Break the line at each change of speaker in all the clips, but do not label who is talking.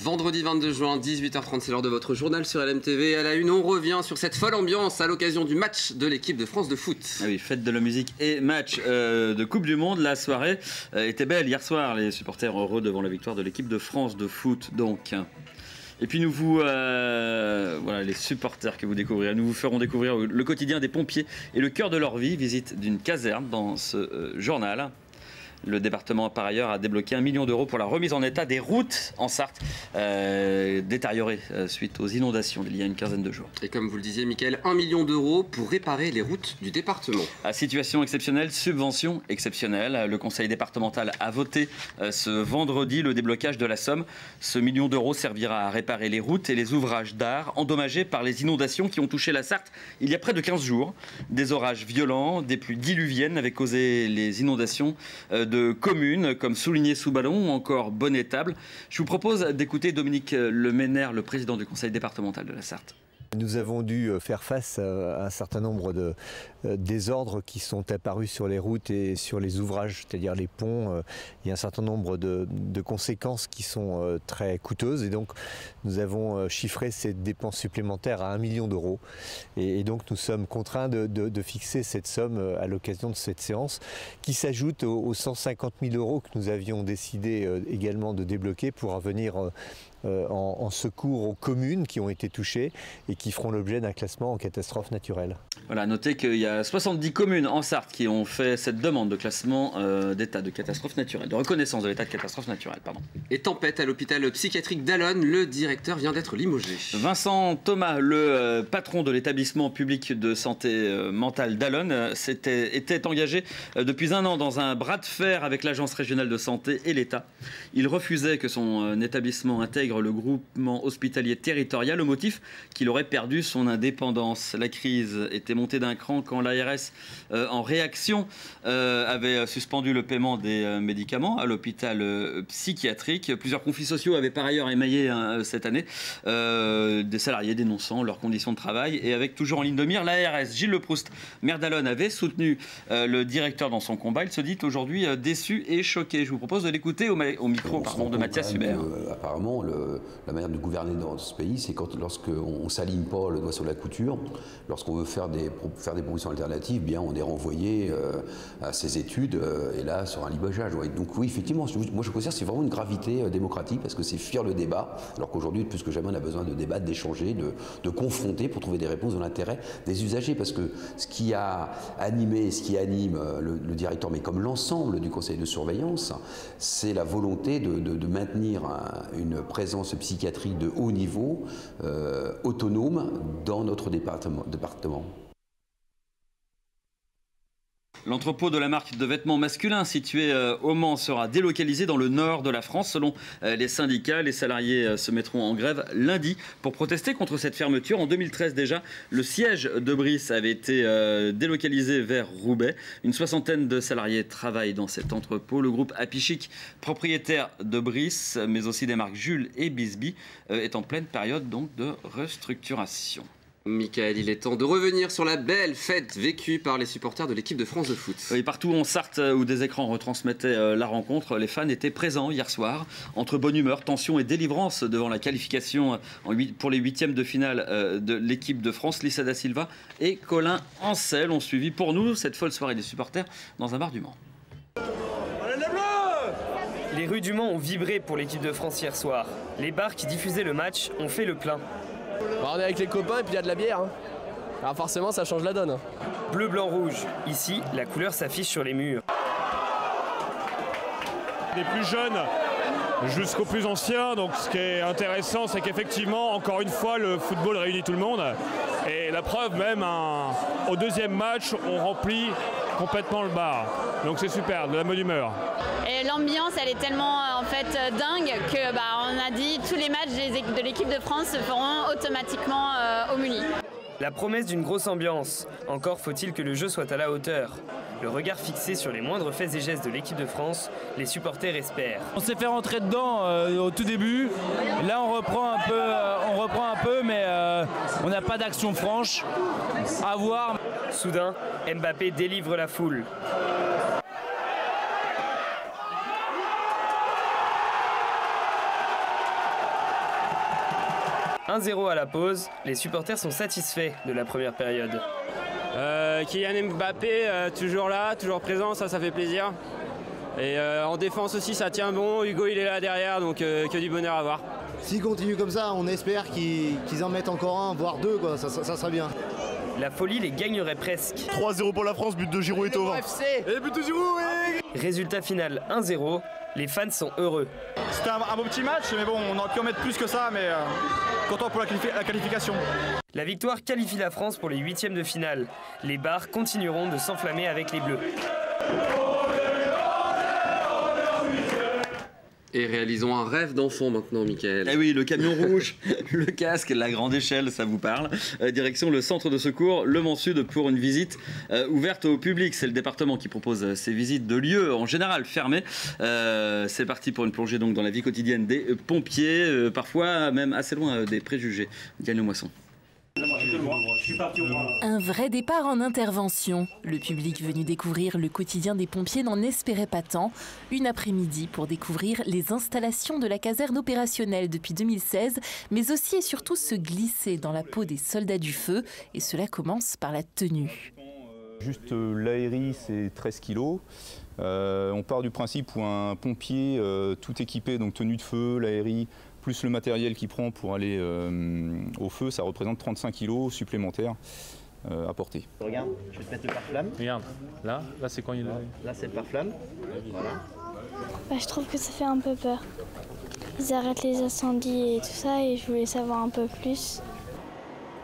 Vendredi 22 juin, 18h30, c'est l'heure de votre journal sur LMTV. À la une, on revient sur cette folle ambiance à l'occasion du match de l'équipe de France de foot.
Ah oui, fête de la musique et match de Coupe du Monde. La soirée était belle hier soir. Les supporters heureux devant la victoire de l'équipe de France de foot. Donc. Et puis nous vous, voilà les supporters que vous découvrirez, nous vous ferons découvrir le quotidien des pompiers et le cœur de leur vie. Visite d'une caserne dans ce journal. Le département, par ailleurs, a débloqué 1 million d'euros pour la remise en état des routes en Sarthe, détériorées suite aux inondations il y a une quinzaine de jours.
Et comme vous le disiez, Mickaël, 1 million d'euros pour réparer les routes du département.
À situation exceptionnelle, subvention exceptionnelle. Le conseil départemental a voté ce vendredi le déblocage de la somme. Ce million d'euros servira à réparer les routes et les ouvrages d'art endommagés par les inondations qui ont touché la Sarthe il y a près de 15 jours. Des orages violents, des pluies diluviennes avaient causé les inondations de communes comme Souligné-sous-Ballon ou encore Bonnet-Table. Je vous propose d'écouter Dominique Leménaire, le président du conseil départemental de la Sarthe.
Nous avons dû faire face à un certain nombre de désordres qui sont apparus sur les routes et sur les ouvrages, c'est-à-dire les ponts. Il y a un certain nombre de conséquences qui sont très coûteuses et donc nous avons chiffré ces dépenses supplémentaires à 1 million d'euros. Et donc nous sommes contraints de fixer cette somme à l'occasion de cette séance qui s'ajoute aux 150 000 euros que nous avions décidé également de débloquer pour venir en secours aux communes qui ont été touchées et qui feront l'objet d'un classement en catastrophe naturelle.
Voilà, notez qu'il y a 70 communes en Sarthe qui ont fait cette demande de classement d'état de catastrophe naturelle, de reconnaissance de l'état de catastrophe naturelle. Pardon.
Et tempête à l'hôpital psychiatrique d'Allonne, le directeur vient d'être limogé.
Vincent Thomas, le patron de l'établissement public de santé mentale d'Allonne, était engagé depuis 1 an dans un bras de fer avec l'agence régionale de santé et l'État. Il refusait que son établissement intègre le groupement hospitalier territorial au motif qu'il aurait perdu son indépendance. La crise était montée d'un cran quand l'ARS, en réaction, avait suspendu le paiement des médicaments à l'hôpital psychiatrique. Plusieurs conflits sociaux avaient par ailleurs émaillé cette année des salariés dénonçant leurs conditions de travail et avec toujours en ligne de mire l'ARS. Gilles Leproust, maire d'Allonne, avait soutenu le directeur dans son combat. Il se dit aujourd'hui déçu et choqué. Je vous propose de l'écouter au micro de Mathias Hubert.
Apparemment, la manière de gouverner dans ce pays, c'est lorsqu'on ne s'aligne pas le doigt sur la couture, lorsqu'on veut faire des propositions alternatives, bien on est renvoyé à ces études et là sur un libégeage. Ouais. Donc oui, effectivement, moi je considère que c'est vraiment une gravité démocratique parce que c'est fuir le débat, alors qu'aujourd'hui, plus que jamais, on a besoin de débattre, d'échanger, de confronter pour trouver des réponses dans l'intérêt des usagers. Parce que ce qui a animé, ce qui anime le directeur, mais comme l'ensemble du conseil de surveillance, c'est la volonté de maintenir une présence psychiatrique de haut niveau, autonome, dans notre département.
L'entrepôt de la marque de vêtements masculins situé au Mans sera délocalisé dans le nord de la France. Selon les syndicats, les salariés se mettront en grève lundi pour protester contre cette fermeture. En 2013 déjà, le siège de Brice avait été délocalisé vers Roubaix. Une soixantaine de salariés travaillent dans cet entrepôt. Le groupe Happy Chic, propriétaire de Brice, mais aussi des marques Jules et Bisbee, est en pleine période donc de restructuration.
Mickaël, il est temps de revenir sur la belle fête vécue par les supporters de l'équipe de France de foot.
Et partout en Sarthe, où des écrans retransmettaient la rencontre, les fans étaient présents hier soir. Entre bonne humeur, tension et délivrance devant la qualification pour les 8e de finale de l'équipe de France, Lissa da Silva et Colin Ancel ont suivi pour nous cette folle soirée des supporters dans un bar du Mans.
Les rues du Mans ont vibré pour l'équipe de France hier soir. Les bars qui diffusaient le match ont fait le plein.
On est avec les copains et puis il y a de la bière. Alors forcément ça change la donne.
Bleu, blanc, rouge. Ici, la couleur s'affiche sur les murs.
Des plus jeunes jusqu'aux plus anciens. Donc ce qui est intéressant, c'est qu'effectivement, encore une fois, le football réunit tout le monde. Et la preuve même, au deuxième match, on remplit complètement le bar. Donc c'est super, de la bonne humeur.
Et l'ambiance, elle est tellement dingue que on a dit tous les matchs de l'équipe de France se feront automatiquement au Muni.
La promesse d'une grosse ambiance. Encore faut-il que le jeu soit à la hauteur. Le regard fixé sur les moindres faits et gestes de l'équipe de France, les supporters espèrent.
On s'est fait rentrer dedans au tout début. Là, on reprend un peu, mais on n'a pas d'action franche. À voir.
Soudain, Mbappé délivre la foule. 1-0 à la pause, les supporters sont satisfaits de la première période.
Kylian Mbappé, toujours là, toujours présent, ça fait plaisir. Et en défense aussi, ça tient bon. Hugo, il est là derrière, donc que du bonheur à voir.
S'ils continuent comme ça, on espère qu'ils en mettent encore un, voire deux, quoi. Ça serait bien.
La folie les gagnerait presque.
3-0 pour la France, but de Giroud et Thauvin.
Et but de Giroud, oui.
Résultat final 1-0, les fans sont heureux.
C'était un beau petit match, mais bon, on aurait pu en mettre plus que ça, mais content pour la qualification.
La victoire qualifie la France pour les 8e de finale. Les Barres continueront de s'enflammer avec les Bleus.
Et réalisons un rêve d'enfant maintenant, Mickaël.
Eh oui, le camion rouge, le casque, la grande échelle, ça vous parle. Direction le centre de secours Le Mans Sud pour une visite ouverte au public. C'est le département qui propose ces visites de lieux en général fermés. C'est parti pour une plongée donc dans la vie quotidienne des pompiers, parfois même assez loin des préjugés. Gagne Moisson.
Un vrai départ en intervention. Le public venu découvrir le quotidien des pompiers n'en espérait pas tant. Une après-midi pour découvrir les installations de la caserne opérationnelle depuis 2016, mais aussi et surtout se glisser dans la peau des soldats du feu. Et cela commence par la tenue.
Juste l'aérie, c'est 13 kilos. On part du principe où un pompier tout équipé, donc tenue de feu, l'aérie, plus le matériel qu'il prend pour aller au feu, ça représente 35 kilos supplémentaires à porter.
Regarde, je vais te mettre le pare-flamme.
Regarde, là c'est quand il est...
Là c'est le pare-flamme. Voilà.
Bah, je trouve que ça fait un peu peur. Ils arrêtent les incendies et tout ça et je voulais savoir un peu plus.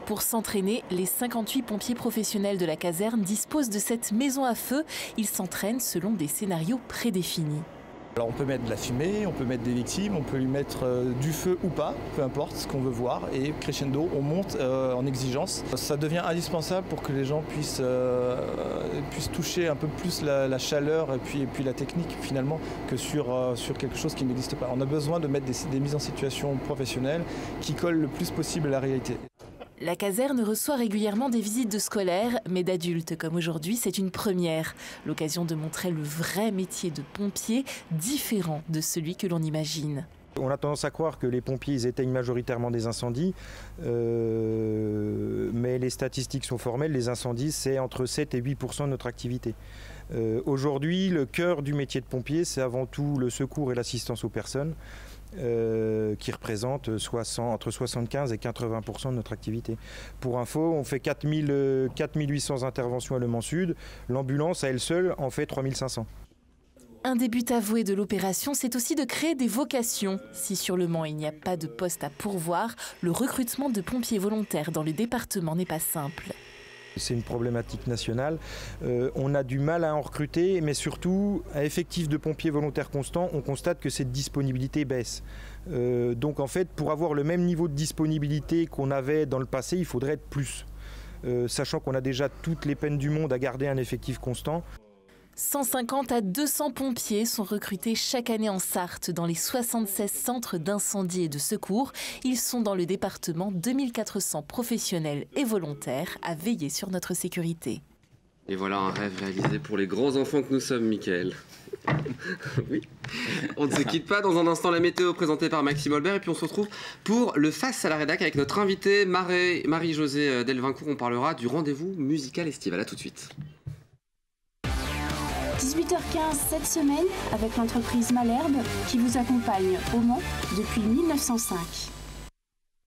Pour s'entraîner, les 58 pompiers professionnels de la caserne disposent de cette maison à feu. Ils s'entraînent selon des scénarios prédéfinis.
Alors on peut mettre de la fumée, on peut mettre des victimes, on peut lui mettre du feu ou pas, peu importe ce qu'on veut voir. Et crescendo, on monte en exigence. Ça devient indispensable pour que les gens puissent toucher un peu plus la chaleur et puis la technique finalement que sur quelque chose qui n'existe pas. On a besoin de mettre des mises en situation professionnelles qui collent le plus possible à la réalité.
La caserne reçoit régulièrement des visites de scolaires, mais d'adultes comme aujourd'hui, c'est une première. L'occasion de montrer le vrai métier de pompier, différent de celui que l'on imagine.
On a tendance à croire que les pompiers ils éteignent majoritairement des incendies, mais les statistiques sont formelles, les incendies c'est entre 7 et 8% de notre activité. Aujourd'hui, le cœur du métier de pompier, c'est avant tout le secours et l'assistance aux personnes. Qui représente entre 75 et 80% de notre activité. Pour info, on fait 4800 interventions à Le Mans Sud. L'ambulance, à elle seule, en fait 3500.
Un des buts avoués de l'opération, c'est aussi de créer des vocations. Si sur Le Mans, il n'y a pas de poste à pourvoir, le recrutement de pompiers volontaires dans le département n'est pas simple.
C'est une problématique nationale. On a du mal à en recruter, mais surtout, à effectif de pompiers volontaires constants, on constate que cette disponibilité baisse. Donc en fait, pour avoir le même niveau de disponibilité qu'on avait dans le passé, il faudrait être plus. Sachant qu'on a déjà toutes les peines du monde à garder un effectif constant.
150 à 200 pompiers sont recrutés chaque année en Sarthe dans les 76 centres d'incendie et de secours. Ils sont dans le département 2400 professionnels et volontaires à veiller sur notre sécurité.
Et voilà un rêve réalisé pour les grands enfants que nous sommes, Mickaël. Oui. On ne se quitte pas, dans un instant la météo présentée par Maxime Olbert et puis on se retrouve pour le Face à la Rédac avec notre invitée Marie-Josée Delvincourt. On parlera du rendez-vous musical estival. À tout de suite.
18h15 cette semaine avec l'entreprise Malherbe qui vous accompagne au Mans depuis 1905.